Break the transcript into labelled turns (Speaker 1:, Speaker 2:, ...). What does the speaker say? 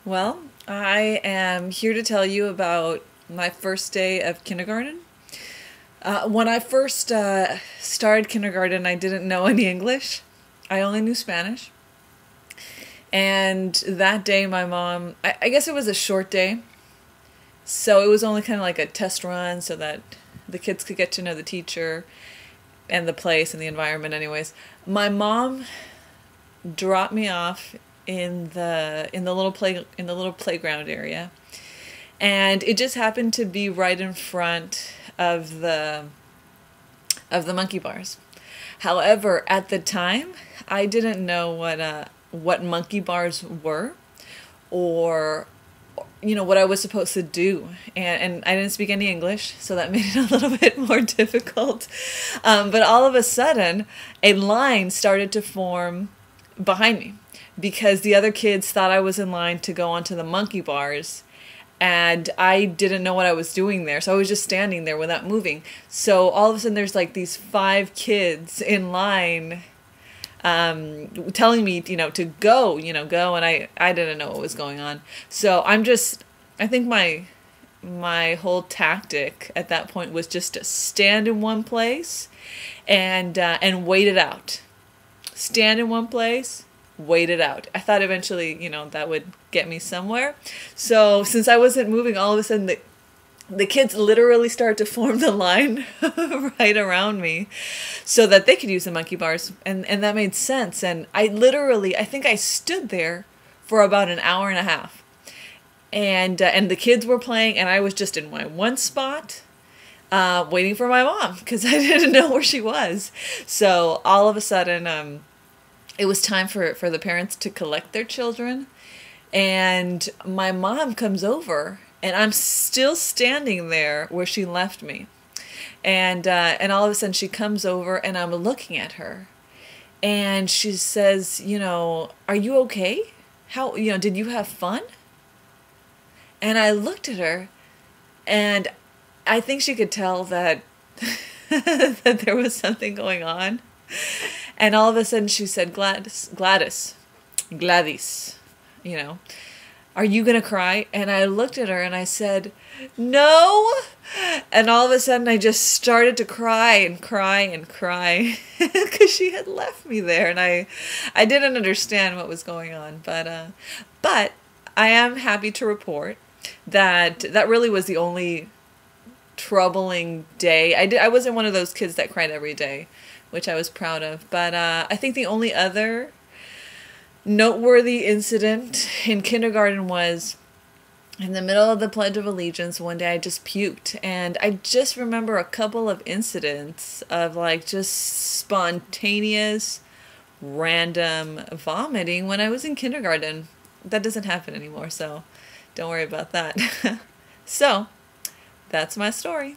Speaker 1: Well, I am here to tell you about my first day of kindergarten. When I first started kindergarten, I didn't know any English. I only knew Spanish. And that day, my mom, I guess it was a short day, so it was only kind of like a test run so that the kids could get to know the teacher and the place and the environment anyways. My mom dropped me off in the little playground area, and it just happened to be right in front of the monkey bars. However, at the time, I didn't know what monkey bars were, or what I was supposed to do, and I didn't speak any English, so that made it a little bit more difficult. But all of a sudden, a line started to form behind me because the other kids thought I was in line to go onto the monkey bars, and I didn't know what I was doing there, so I was just standing there without moving. So all of a sudden, there's like these 5 kids in line telling me, to go, go, and I didn't know what was going on. So I think my whole tactic at that point was just to stand in one place and wait it out. Stand in one place, wait it out. I thought eventually, that would get me somewhere. So since I wasn't moving, all of a sudden the kids literally started to form the line right around me so that they could use the monkey bars. And that made sense. And I think I stood there for about an hour and a half. And the kids were playing, and I was just in my one spot, waiting for my mom because I didn't know where she was. So all of a sudden, it was time for the parents to collect their children. And my mom comes over, and I'm still standing there where she left me. And all of a sudden she comes over, and I'm looking at her. And she says, "Are you okay? How, did you have fun?" And I looked at her, and I think she could tell that that there was something going on. And all of a sudden she said, Gladys, "Are you going to cry?" And I looked at her and I said, "No." And all of a sudden I just started to cry and cry and cry because she had left me there, and I didn't understand what was going on. But I am happy to report that really was the only troubling day. I wasn't one of those kids that cried every day, which I was proud of. But I think the only other noteworthy incident in kindergarten was in the middle of the Pledge of Allegiance. One day I just puked, and I just remember a couple of incidents of just spontaneous, random vomiting when I was in kindergarten. That doesn't happen anymore, so don't worry about that. So that's my story.